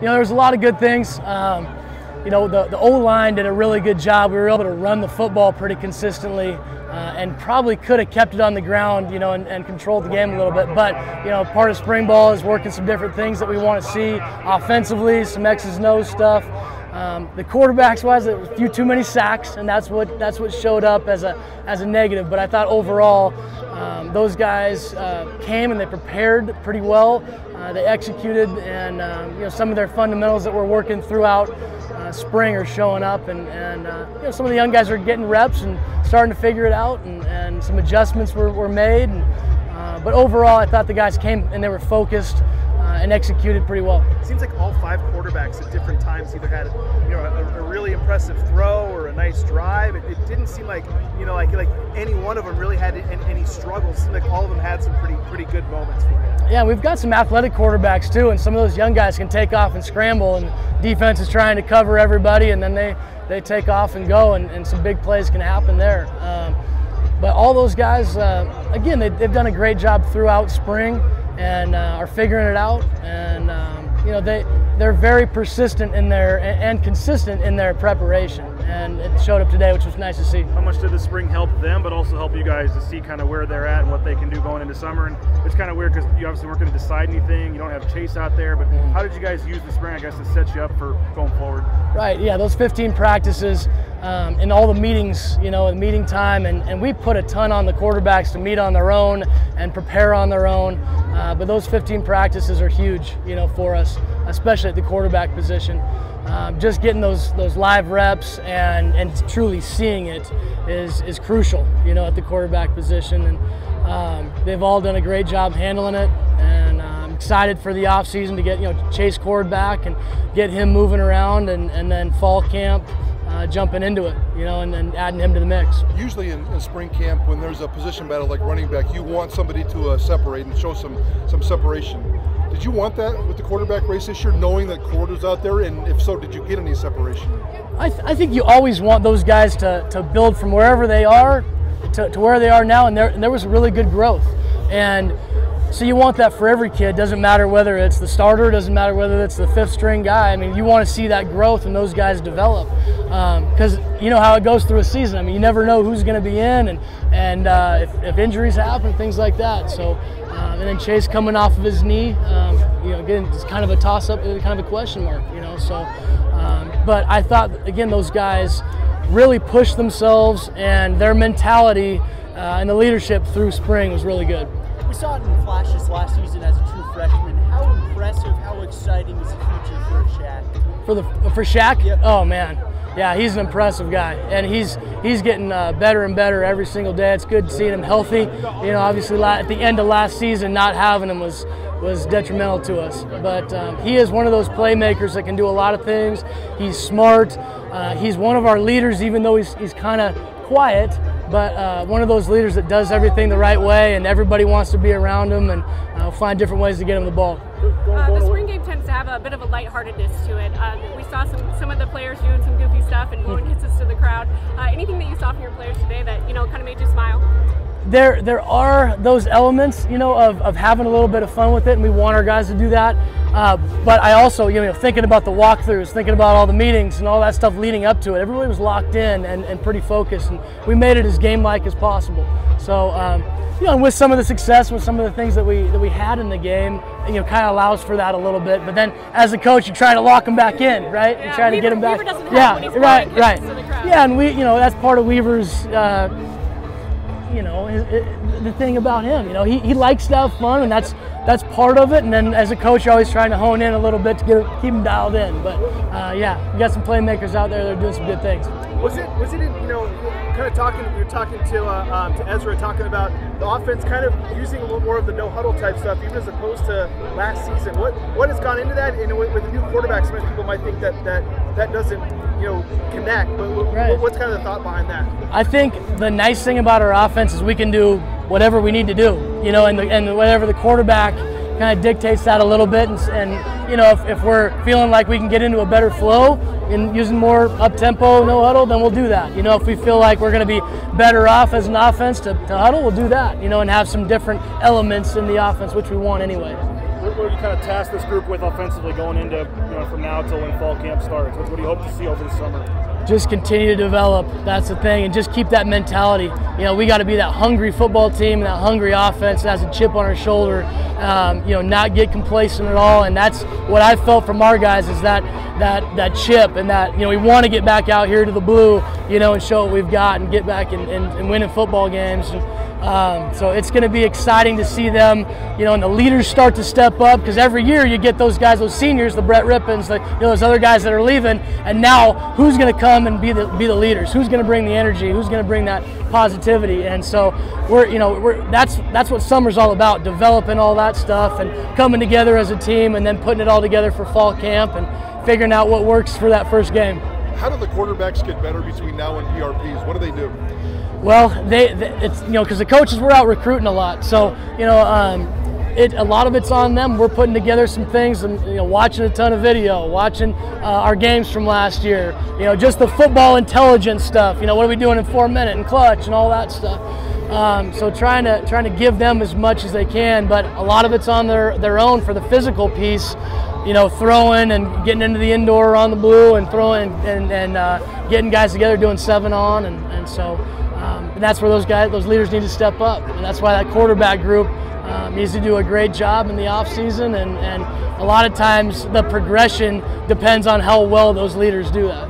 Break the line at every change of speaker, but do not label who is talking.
there was a lot of good things. The O-line did a really good job. We were able to run the football pretty consistently and probably could have kept it on the ground, and controlled the game a little bit. But, part of spring ball is working some different things that we want to see offensively, some X's and O's stuff. The quarterbacks-wise, there was a few too many sacks, and that's what showed up as a negative. But I thought overall, those guys came and they prepared pretty well. They executed, and some of their fundamentals that we're working throughout spring are showing up, and some of the young guys are getting reps and starting to figure it out, and some adjustments were made. But overall, I thought the guys came and they were focused and executed pretty well.
It seems like all 5 quarterbacks at different times either had a really impressive throw or a nice drive. It didn't seem like like any one of them really had any struggles. It seemed like all of them had some pretty good moments for you.
Yeah, we've got some athletic quarterbacks too, and some of those young guys can take off and scramble, and defense is trying to cover everybody, and then they take off and go, and some big plays can happen there. But all those guys, again, they've done a great job throughout spring and are figuring it out, and they're very persistent in their and consistent in their preparation, and it showed up today, which was nice to see.
How much did the spring help them, but also help you guys to see kind of where they're at and what they can do going into summer? And it's kind of weird because you obviously weren't going to decide anything. You don't have Chase out there, but how did you guys use the spring, I guess, to set you up for going forward?
Right, yeah, those 15 practices and all the meetings, the meeting time, and we put a ton on the quarterbacks to meet on their own and prepare on their own. But those 15 practices are huge, for us, especially at the quarterback position. Just getting those live reps and truly seeing it is crucial, at the quarterback position. And they've all done a great job handling it. And I'm excited for the off season to get Chase Cord back and get him moving around, and then fall camp. Jumping into it, and then adding him to the mix.
Usually in spring camp, when there's a position battle like running back, you want somebody to separate and show some separation. Did you want that with the quarterback race this year, knowing that Cord was out there? And if so, did you get any separation?
I think you always want those guys to build from wherever they are to where they are now, and there was really good growth. And so you want that for every kid. Doesn't matter whether it's the starter, doesn't matter whether it's the 5th string guy. I mean, you want to see that growth and those guys develop, because you know how it goes through a season. I mean, you never know who's going to be in, and if injuries happen, things like that. So, and then Chase coming off of his knee, again, it's kind of a toss-up, kind of a question mark, So, but I thought again those guys really pushed themselves, and their mentality and the leadership through spring was really good.
We saw it in flashes last season as a true freshman. How impressive, how exciting is the future for Shaq?
For Shaq?
Yep.
Oh man, yeah, he's an impressive guy, and he's getting better and better every single day. It's good seeing him healthy. Obviously at the end of last season, not having him was detrimental to us. But he is one of those playmakers that can do a lot of things. He's smart. He's one of our leaders, even though he's kind of quiet. But one of those leaders that does everything the right way, and everybody wants to be around him, and find different ways to get him the ball.
The spring game tends to have a bit of a lightheartedness to it. We saw some of the players doing some goofy stuff and blowing kisses to the crowd. Anything that you saw from your players today that kind of made you smile?
There are those elements, of having a little bit of fun with it, and we want our guys to do that. But I also, thinking about the walkthroughs, thinking about all the meetings and all that stuff leading up to it, everybody was locked in and pretty focused, and we made it as game-like as possible. So, and with some of the success, with some of the things that we had in the game, kind of allows for that a little bit. But then, as a coach, you try to lock them back in, right?
Yeah,
you try to get them back.
Yeah,
right. Yeah, and that's part of Weaver's. The thing about him, he likes to have fun, and that's part of it. And then as a coach, you're always trying to hone in a little bit to keep him dialed in. But yeah, we got some playmakers out there that are doing some good things.
Was it kind of talking? You were talking to Ezra, talking about the offense, kind of using a little more of the no huddle type stuff, even as opposed to last season. What has gone into that? And with the new quarterback, some people might think that doesn't connect. But
right.
What's kind of the thought behind that?
I think the nice thing about our offense is we can do whatever we need to do, and whatever the quarterback kind of dictates that a little bit, and if we're feeling like we can get into a better flow and using more up-tempo, no huddle, then we'll do that. If we feel like we're going to be better off as an offense to huddle, we'll do that, and have some different elements in the offense, which we want anyway.
what do you kind of task this group with offensively going into from now till when fall camp starts? What do you hope to see over the summer?
Just continue to develop. That's the thing, and just keep that mentality. We got to be that hungry football team, that hungry offense that has a chip on our shoulder. Not get complacent at all, and that's what I felt from our guys is that chip, and that we want to get back out here to the blue, and show what we've got and get back and winning football games. So it's going to be exciting to see them, and the leaders start to step up, because every year you get those guys, those seniors, the Brett Rippons, those other guys that are leaving, and now who's going to come and be the leaders? Who's going to bring the energy? Who's going to bring that positivity? And so that's what summer's all about, developing all that stuff and coming together as a team, and then putting it all together for fall camp and figuring out what works for that first game.
How do the quarterbacks get better between now and PRPs? What do they do?
Well, it's because the coaches were out recruiting a lot, so a lot of it's on them. We're putting together some things and watching a ton of video, watching our games from last year. Just the football intelligence stuff. What are we doing in 4-minute and clutch and all that stuff. So trying to give them as much as they can, but a lot of it's on their own for the physical piece. Throwing and getting into the indoor on the blue and throwing and getting guys together doing 7-on, and so and that's where those leaders need to step up, and that's why that quarterback group needs to do a great job in the off season, and a lot of times the progression depends on how well those leaders do that.